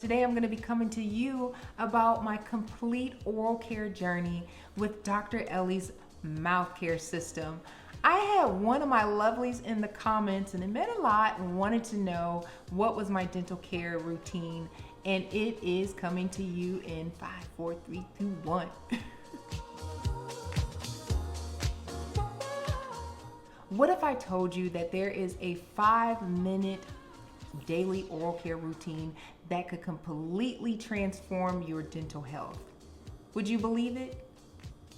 Today I'm going to be coming to you about my complete oral care journey with Dr. Ellie's mouth care system. I had one of my lovelies in the comments, and it meant a lot, and wanted to know what was my dental care routine, and it is coming to you in 5, 4, 3, 2, 1. What if I told you that there is a 5-minute daily oral care routine that could completely transform your dental health? Would you believe it?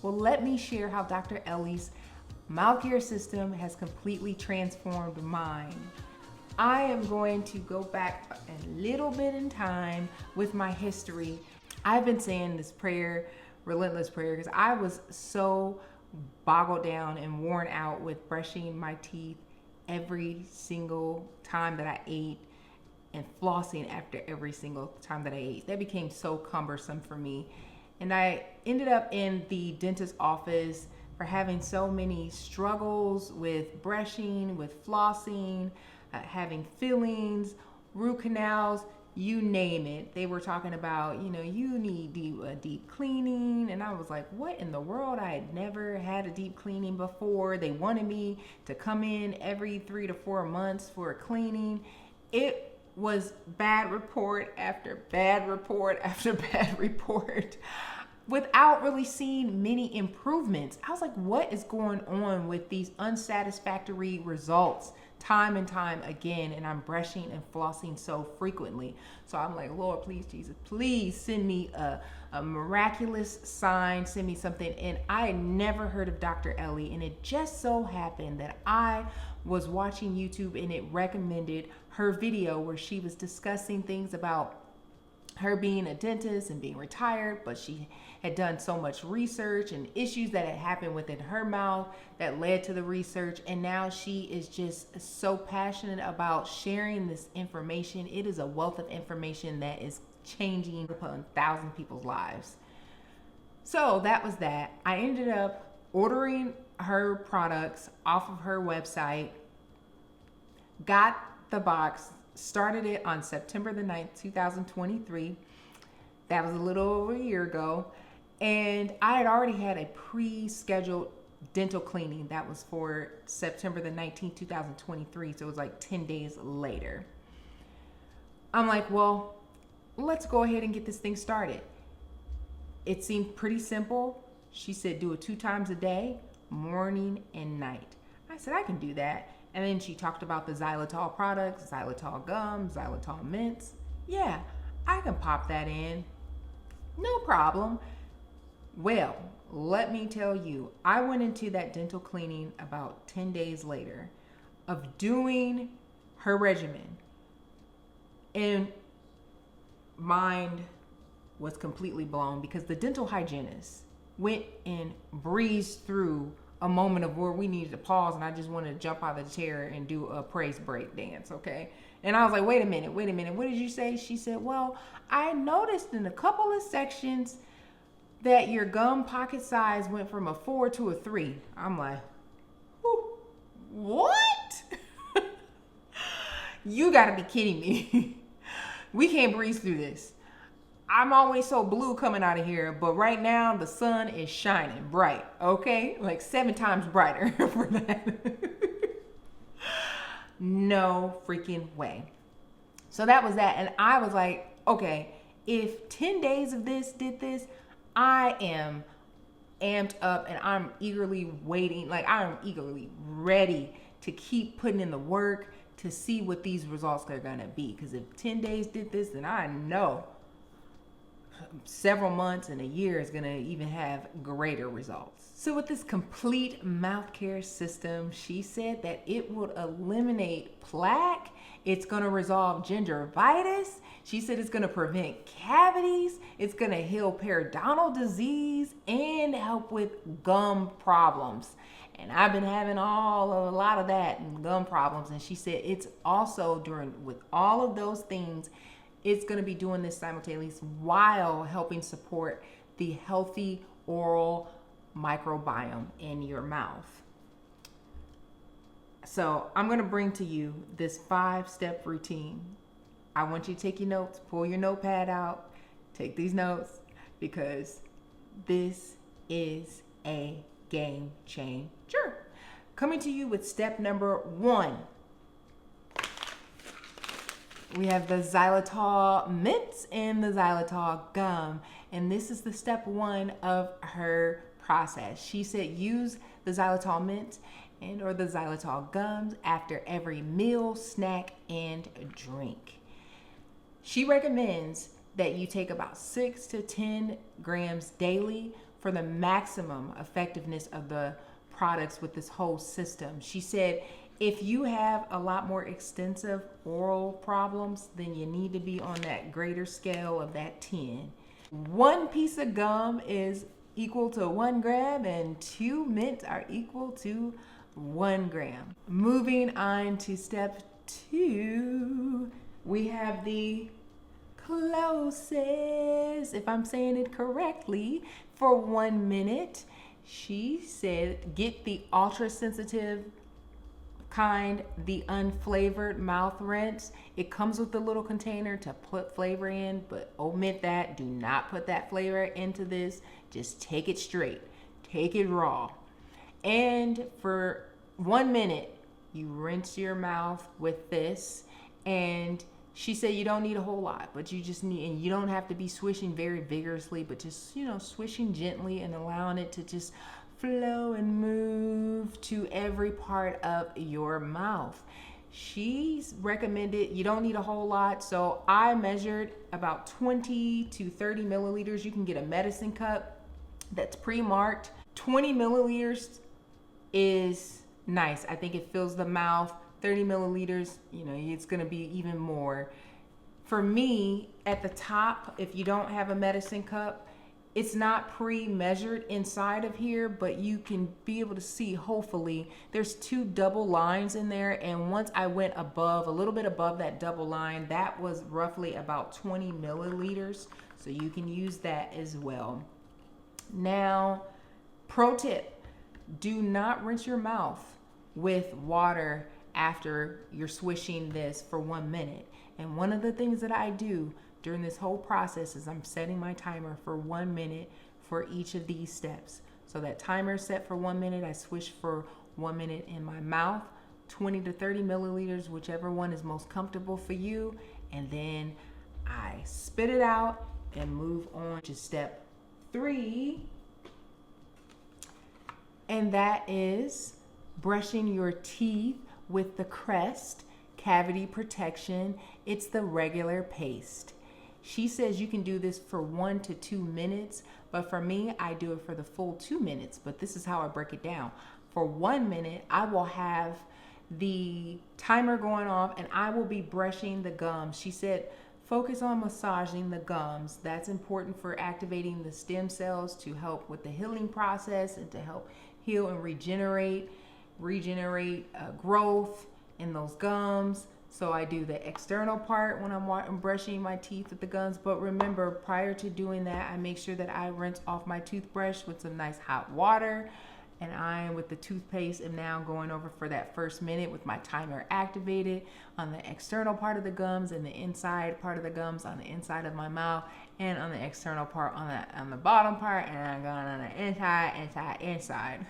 Well, let me share how Dr. Ellie's mouth care system has completely transformed mine. I am going to go back a little bit in time with my history. I've been saying this prayer, relentless prayer, because I was so boggled down and worn out with brushing my teeth every single time that I ate and flossing after every single time that I ate. That became so cumbersome for me. And I ended up in the dentist's office for having so many struggles with brushing, with flossing, having fillings, root canals, you name it. They were talking about, you need deep cleaning. And I was like, what in the world? I had never had a deep cleaning before. They wanted me to come in every 3 to 4 months for a cleaning. It was bad report after bad report after bad report without really seeing many improvements. I was like, what is going on with these unsatisfactory results time and time again? And I'm brushing and flossing so frequently. So I'm like, Lord, please, Jesus, please send me a miraculous sign, send me something. And I had never heard of Dr. Ellie, and it just so happened that I was watching YouTube and it recommended her video where she was discussing things about her being a dentist and being retired, but she had done so much research and issues that had happened within her mouth that led to the research. And now she is just so passionate about sharing this information. It is a wealth of information that is changing upon 1,000 people's lives. So that was that. I ended up ordering her products off of her website, got the box, started it on September the 9th, 2023. That was a little over a year ago. And I had already had a pre-scheduled dental cleaning that was for September the 19th, 2023. So it was like 10 days later. I'm like, well, let's go ahead and get this thing started. It seemed pretty simple. She said, do it 2 times a day, morning and night. I said, I can do that. And then she talked about the xylitol products, xylitol gum, xylitol mints. Yeah, I can pop that in. No problem. Well, let me tell you, I went into that dental cleaning about 10 days later of doing her regimen. And mind was completely blown because the dental hygienist went and breezed through a moment of where we needed to pause, and I just wanted to jump out of the chair and do a praise break dance, okay? And I was like, wait a minute, what did you say? She said, well, I noticed in a couple of sections that your gum pocket size went from a 4 to a 3. I'm like, what? You gotta be kidding me. We can't breeze through this. I'm always so blue coming out of here, but right now the sun is shining bright, okay? Like 7 times brighter for that. No freaking way. So that was that. And I was like, okay, if 10 days of this did this, I am amped up and I'm eagerly waiting. Like I'm eagerly ready to keep putting in the work to see what these results are gonna be. Because if 10 days did this, then I know several months and a year is going to even have greater results. So with this complete mouth care system, she said that it would eliminate plaque. It's going to resolve gingivitis. She said it's going to prevent cavities. It's going to heal periodontal disease and help with gum problems. And I've been having a lot of that and gum problems. And she said it's also with all of those things, it's going to be doing this simultaneously while helping support the healthy oral microbiome in your mouth. So I'm going to bring to you this 5-step routine I want you to take your notes, pull your notepad out, take these notes, because this is a game changer. Coming to you with step number 1. We have the xylitol mints and the xylitol gum. And this is the step 1 of her process. She said use the xylitol mints and or the xylitol gums after every meal, snack, and drink. She recommends that you take about 6 to 10 grams daily for the maximum effectiveness of the products with this whole system. She said if you have a lot more extensive oral problems, then you need to be on that greater scale of that 10. 1 piece of gum is equal to 1 gram and 2 mints are equal to 1 gram. Moving on to step 2, we have the Closys, if I'm saying it correctly, for 1 minute. She said get the ultra sensitive kind, the unflavored mouth rinse. It comes with a little container to put flavor in, but omit that. Do not put that flavor into this. Just take it straight. Take it raw. And for 1 minute, you rinse your mouth with this. And she said you don't need a whole lot, but you just need, and you don't have to be swishing very vigorously, but just, swishing gently and allowing it to just flow and move to every part of your mouth. She's recommended you don't need a whole lot, so I measured about 20 to 30 milliliters. You can get a medicine cup that's pre-marked. 20 milliliters is nice. I think it fills the mouth. 30 milliliters, it's gonna be even more. For me, at the top, if you don't have a medicine cup, it's not pre-measured inside of here, but you can be able to see, hopefully, there's 2 double lines in there. And once I went above, a little bit above that double line, that was roughly about 20 milliliters. So you can use that as well. Now, pro tip, do not rinse your mouth with water after you're swishing this for 1 minute. And one of the things that I do during this whole process is I'm setting my timer for 1 minute for each of these steps. So that timer is set for 1 minute. I swish for 1 minute in my mouth, 20 to 30 milliliters, whichever one is most comfortable for you. And then I spit it out and move on to step 3. And that is brushing your teeth with the Crest cavity protection. It's the regular paste. She says you can do this for 1 to 2 minutes, but for me, I do it for the full 2 minutes, but this is how I break it down. For 1 minute, I will have the timer going off and I will be brushing the gums. She said, focus on massaging the gums. That's important for activating the stem cells to help with the healing process and to help heal and regenerate growth in those gums. So I do the external part when I'm brushing my teeth with the gums. But remember, prior to doing that, I make sure that I rinse off my toothbrush with some nice hot water. And I, with the toothpaste, am now going over for that first minute with my timer activated on the external part of the gums and the inside part of the gums on the inside of my mouth, and on the external part on the bottom part, and I'm going on the inside.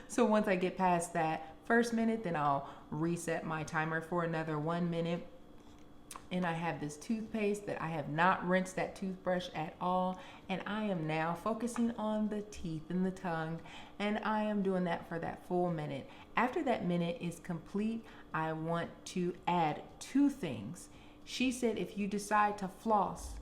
So once I get past that first minute, then I'll reset my timer for another 1 minute. And I have this toothpaste that I have not rinsed that toothbrush at all. And I am now focusing on the teeth and the tongue. And I am doing that for that full minute. After that minute is complete, I want to add 2 things. She said if you decide to floss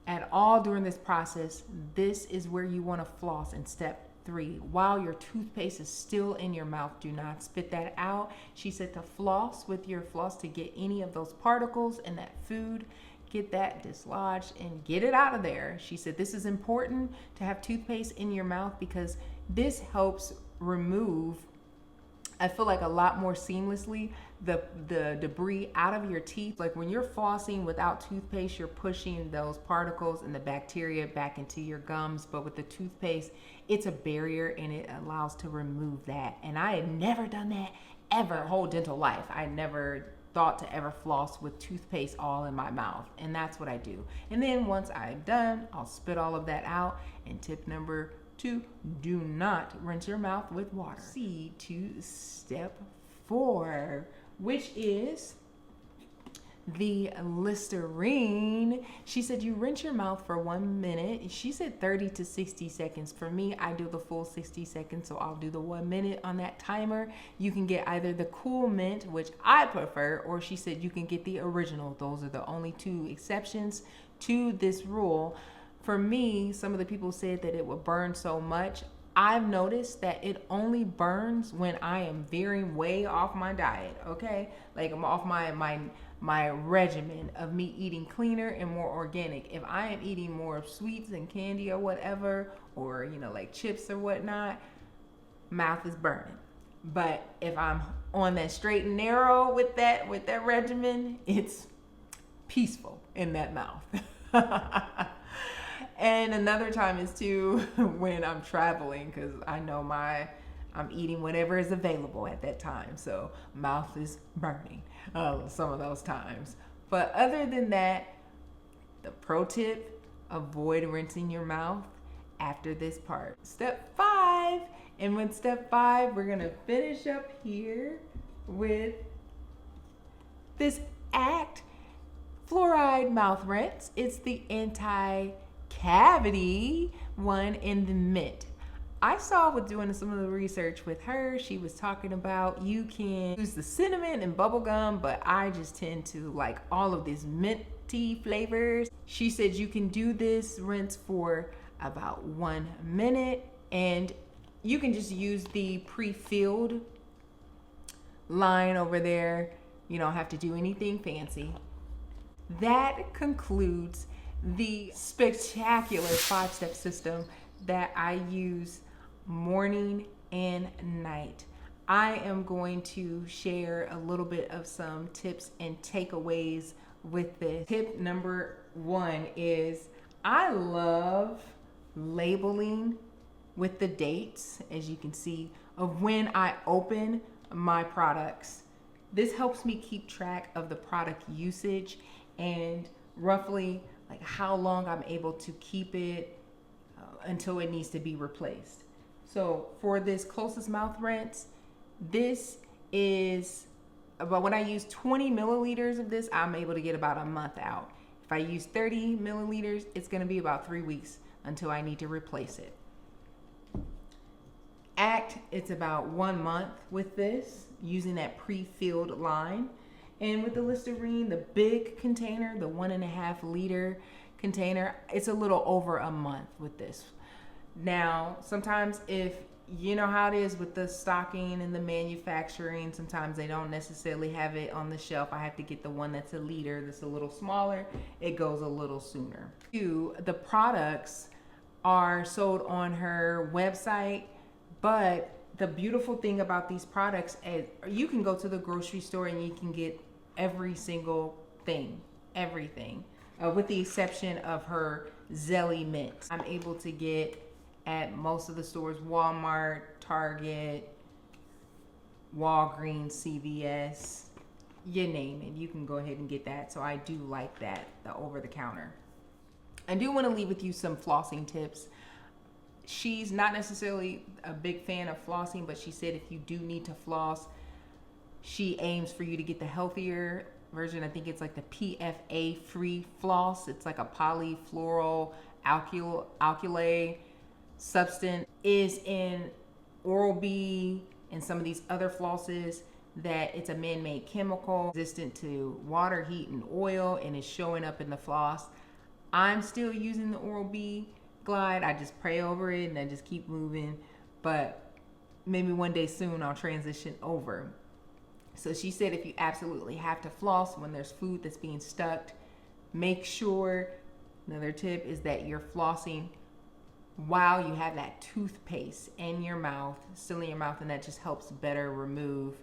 at all during this process, this is where you want to floss in step 3. While your toothpaste is still in your mouth, do not spit that out. She said to floss with your floss to get any of those particles and that food, get that dislodged and get it out of there. She said this is important to have toothpaste in your mouth because this helps remove, I feel like, a lot more seamlessly the debris out of your teeth. Like when you're flossing without toothpaste, you're pushing those particles and the bacteria back into your gums. But with the toothpaste, it's a barrier and it allows to remove that. And I had never done that ever, whole dental life. I never thought to ever floss with toothpaste all in my mouth, and that's what I do. And then once I'm done, I'll spit all of that out. And tip number 2, do not rinse your mouth with water. See to step 4, which is the Listerine. She said you rinse your mouth for 1 minute. She said 30 to 60 seconds. For me, I do the full 60 seconds, so I'll do the 1 minute on that timer. You can get either the Cool Mint, which I prefer, or she said you can get the original. Those are the only 2 exceptions to this rule. For me, some of the people said that it would burn so much. I've noticed that it only burns when I am veering way off my diet, okay? Like I'm off my regimen of me eating cleaner and more organic. If I am eating more sweets and candy or whatever, or you know, like chips or whatnot, mouth is burning. But if I'm on that straight and narrow with that regimen, it's peaceful in that mouth. And another time is too when I'm traveling, because I know I'm eating whatever is available at that time. So mouth is burning some of those times. But other than that, the pro tip, avoid rinsing your mouth after this part. Step 5. And with step 5, we're going to finish up here with this Act Fluoride Mouth Rinse. It's the Anticavity one in the mint. I saw with doing some of the research with her, she was talking about you can use the cinnamon and bubble gum, but I just tend to like all of these minty flavors. She said you can do this rinse for about 1 minute, and you can just use the pre-filled line over there. You don't have to do anything fancy. That concludes the spectacular 5-step system that I use morning and night. I am going to share a little bit of some tips and takeaways with this. Tip number 1 is I love labeling with the dates, as you can see, of when I open my products. This helps me keep track of the product usage and roughly like how long I'm able to keep it until it needs to be replaced. So for this Closys mouth rinse, this is about, when I use 20 milliliters of this, I'm able to get about a month out. If I use 30 milliliters, it's going to be about 3 weeks until I need to replace it. Act, it's about 1 month with this, using that pre-filled line. And with the Listerine, the big container, the 1.5 liter container, it's a little over a month with this. Now, sometimes if you know how it is with the stocking and the manufacturing, sometimes they don't necessarily have it on the shelf. I have to get the one that's a liter, that's a little smaller. It goes a little sooner. The products are sold on her website, but the beautiful thing about these products is you can go to the grocery store and you can get every single thing, everything, with the exception of her Zelle mint. I'm able to get at most of the stores, Walmart, Target, Walgreens, CVS, you name it, you can go ahead and get that. So I do like that, the over the counter. I do want to leave with you some flossing tips. She's not necessarily a big fan of flossing, but she said if you do need to floss, she aims for you to get the healthier version. I think it's like the PFA free floss. It's like a polyfluoral alkylate substance, is in Oral-B and some of these other flosses, that it's a man-made chemical resistant to water, heat, and oil, and is showing up in the floss. I'm still using the Oral-B Glide. I just pray over it and I just keep moving, but maybe one day soon I'll transition over. So she said if you absolutely have to floss when there's food that's being stuck, make sure, another tip is that you're flossing while you have that toothpaste in your mouth, still in your mouth, and that just helps better remove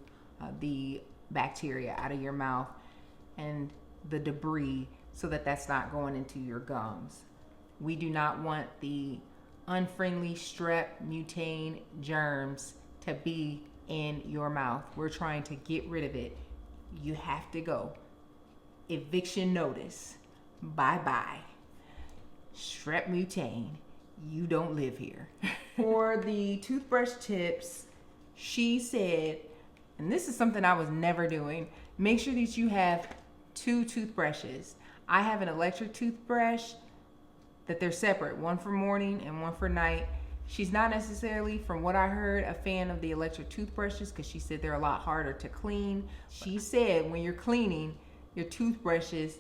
the bacteria out of your mouth and the debris, so that that's not going into your gums. We do not want the unfriendly strep mutane germs to be in your mouth. We're trying to get rid of it. you have to go. Eviction notice. Bye-bye. Strepmutane, you don't live here. For the toothbrush tips, she said, and this is something I was never doing, make sure that you have 2 toothbrushes. I have an electric toothbrush that they're separate, one for morning and one for night. She's not necessarily, from what I heard, a fan of the electric toothbrushes because she said they're a lot harder to clean. She said when you're cleaning your toothbrushes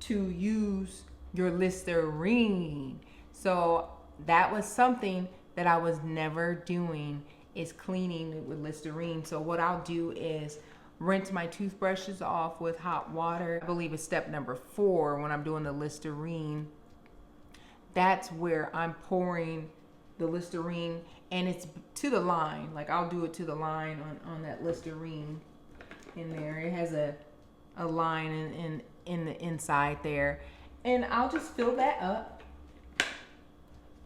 to use your Listerine. So that was something that I was never doing, is cleaning with Listerine. So what I'll do is rinse my toothbrushes off with hot water. I believe it's step number 4 when I'm doing the Listerine. That's where I'm pouring the Listerine, and it's to the line. Like I'll do it to the line on that Listerine in there. It has a line in the inside there. And I'll just fill that up.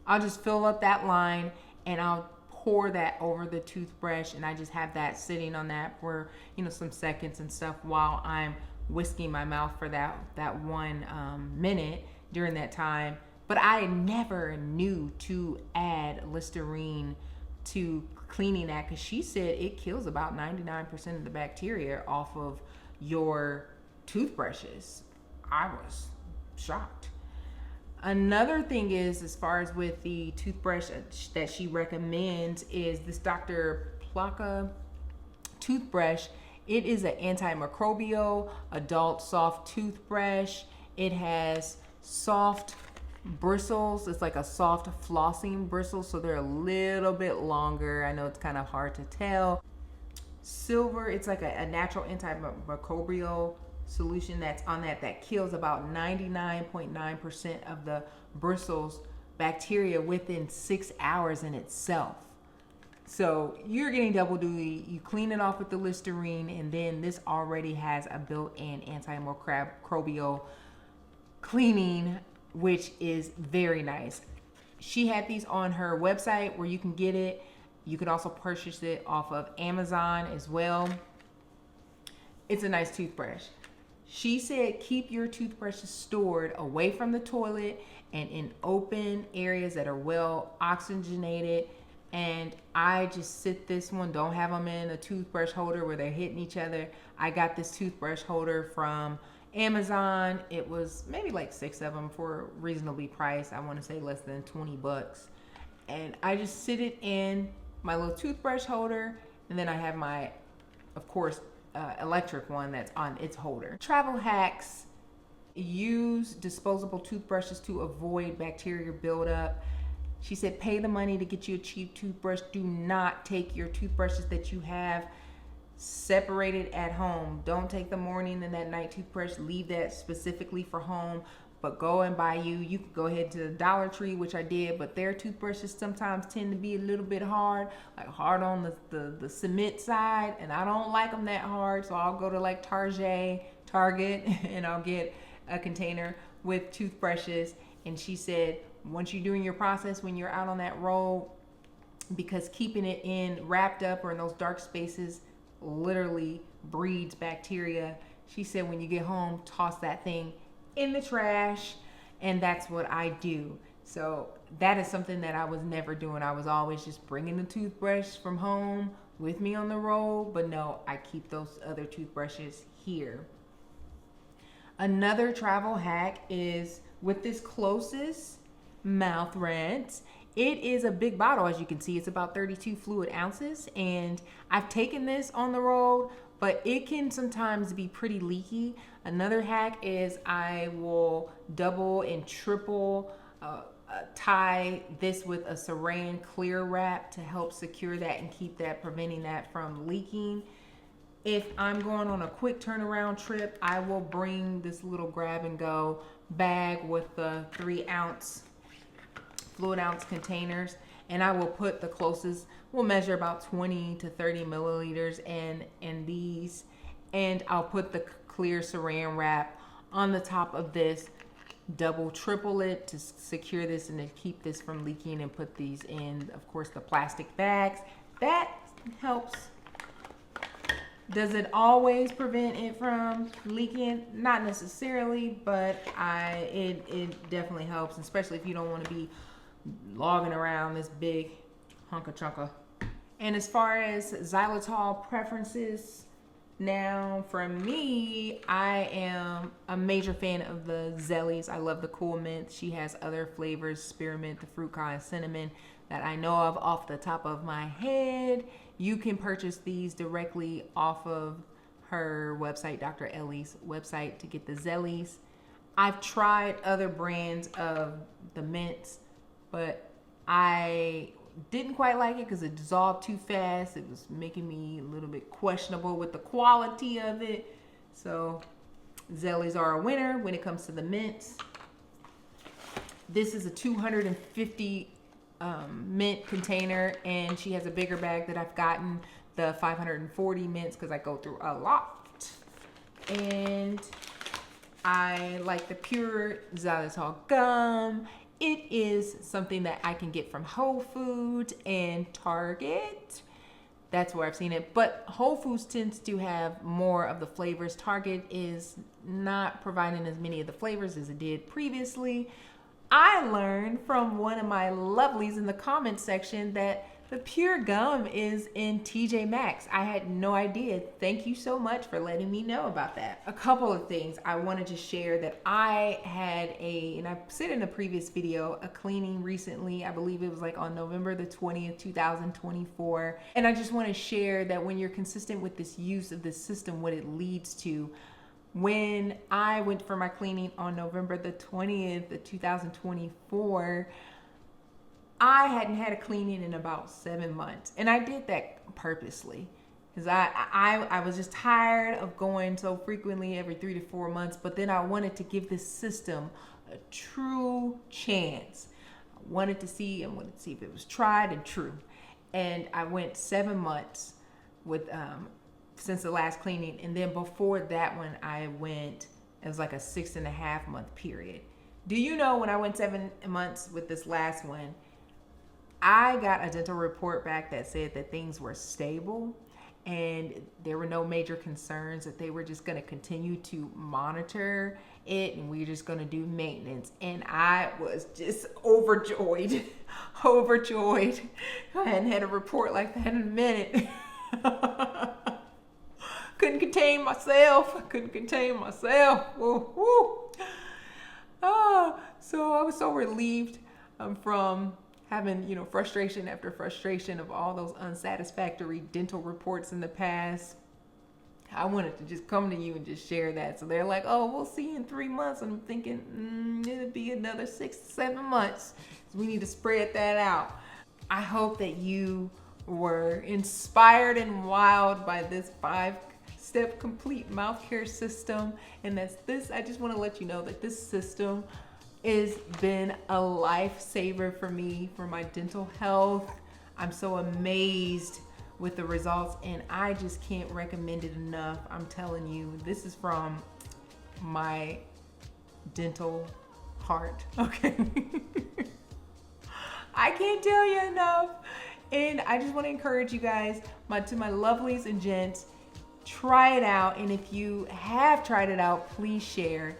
I'll just fill up that line and I'll pour that over the toothbrush, and I just have that sitting on that for, you know, some seconds and stuff while I'm whisking my mouth for that 1 minute during that time. But I never knew to add Listerine to cleaning that because she said it kills about 99% of the bacteria off of your toothbrushes. I was shocked. Another thing is, as far as with the toothbrush that she recommends, is this Dr. Plotka toothbrush. It is an antimicrobial adult soft toothbrush. It has soft bristles. It's like a soft flossing bristle, so they're a little bit longer. I know it's kind of hard to tell. Silver, it's like a natural antimicrobial solution that's on that kills about 99.9% of the bristles bacteria within 6 hours in itself. So you're getting double duty. You clean it off with the Listerine, and then this already has a built-in antimicrobial cleaning, which is very nice. She had these on her website where you can get it. You can also purchase it off of Amazon as well. It's a nice toothbrush. She said keep your toothbrushes stored away from the toilet and in open areas that are well oxygenated. And I just sit this one, don't have them in a toothbrush holder where they're hitting each other. I got this toothbrush holder from Amazon. It was maybe like 6 of them for reasonably priced. I want to say less than 20 bucks. And I just sit it in my little toothbrush holder, and then I have my, of course, electric one that's on its holder. Travel hacks: use disposable toothbrushes to avoid bacteria buildup. She said pay the money to get you a cheap toothbrush. Do not take your toothbrushes that you have separated at home. Don't take the morning and that night toothbrush. Leave that specifically for home. But go and buy you could go ahead to the Dollar Tree, which I did, but their toothbrushes sometimes tend to be a little bit hard, like hard on the cement side, and I don't like them that hard, so I'll go to like Target, and I'll get a container with toothbrushes. And she said once you're doing your process, when you're out on that road, because keeping it in wrapped up or in those dark spaces literally breeds bacteria, she said when you get home, toss that thing in the trash. And that's what I do. So that is something that I was never doing. I was always just bringing the toothbrush from home with me on the road, but no, I keep those other toothbrushes here. Another travel hack is with this Closys mouth rinse. It is a big bottle, as you can see. It's about 32 fluid ounces, and I've taken this on the road, but it can sometimes be pretty leaky. Another hack is I will double and triple tie this with a saran clear wrap to help secure that and keep that, preventing that from leaking. If I'm going on a quick turnaround trip, I will bring this little grab and go bag with the 3-ounce fluid ounce containers, and I will put the Closest, we'll measure about 20 to 30 milliliters in these, and I'll put the clear saran wrap on the top of this, double triple it to secure this and to keep this from leaking, and put these in, of course, the plastic bags. That helps Does it always prevent it from leaking? Not necessarily, but it definitely helps, especially if you don't want to be logging around this big hunka chunka. And as far as xylitol preferences, now for me, I am a major fan of the Zellies. I love the cool mint. She has other flavors, spearmint, the fruit kind, cinnamon, that I know of off the top of my head. You can purchase these directly off of her website, Dr. Ellie's website, to get the Zellies. I've tried other brands of the mints, but I didn't quite like it because it dissolved too fast. It was making me a little bit questionable with the quality of it. So Zellies are a winner when it comes to the mints. This is a 250 mint container, and she has a bigger bag that I've gotten, the 540 mints, because I go through a lot. And I like the Pur Xylitol Gum. It is something that I can get from Whole Foods and Target. That's where I've seen it. But Whole Foods tends to have more of the flavors. Target is not providing as many of the flavors as it did previously. I learned from one of my lovelies in the comment section that the Pur Gum is in TJ Maxx. I had no idea. Thank you so much for letting me know about that. A couple of things I wanted to share that I had and I said in a previous video, a cleaning recently. I believe it was like on November the 20th, 2024. And I just want to share that when you're consistent with this use of this system, what it leads to. When I went for my cleaning on November the 20th of 2024, I hadn't had a cleaning in about 7 months. And I did that purposely because I was just tired of going so frequently every 3 to 4 months. But then I wanted to give this system a true chance. I wanted to see if it was tried and true. And I went 7 months with since the last cleaning, and then before that one I went, it was like a 6.5 month period. Do you know, when I went 7 months with this last one, I got a dental report back that said that things were stable and there were no major concerns, that they were just going to continue to monitor it and we were just going to do maintenance. And I was just overjoyed. Overjoyed. I hadn't had a report like that in a minute. Couldn't contain myself. I couldn't contain myself. Woo, woo. Oh, so I was so relieved from having, frustration after frustration of all those unsatisfactory dental reports in the past. I wanted to just come to you and just share that. So they're like, oh, we'll see you in 3 months. And I'm thinking, it'll be another 6 to 7 months. So we need to spread that out. I hope that you were inspired and wowed by this 5-step complete mouth care system. And I just want to let you know that this system has been a lifesaver for me, for my dental health. I'm so amazed with the results, and I just can't recommend it enough. I'm telling you, this is from my dental heart, okay? I can't tell you enough. And I just want to encourage you guys, to my lovelies and gents, try it out. And if you have tried it out, please share.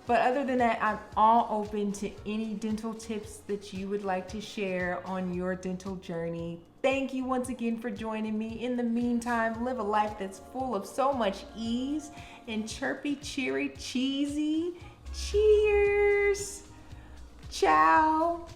But other than that, I'm all open to any dental tips that you would like to share on your dental journey. Thank you once again for joining me. In the meantime, live a life that's full of so much ease and chirpy, cheery, cheesy. Cheers. Ciao.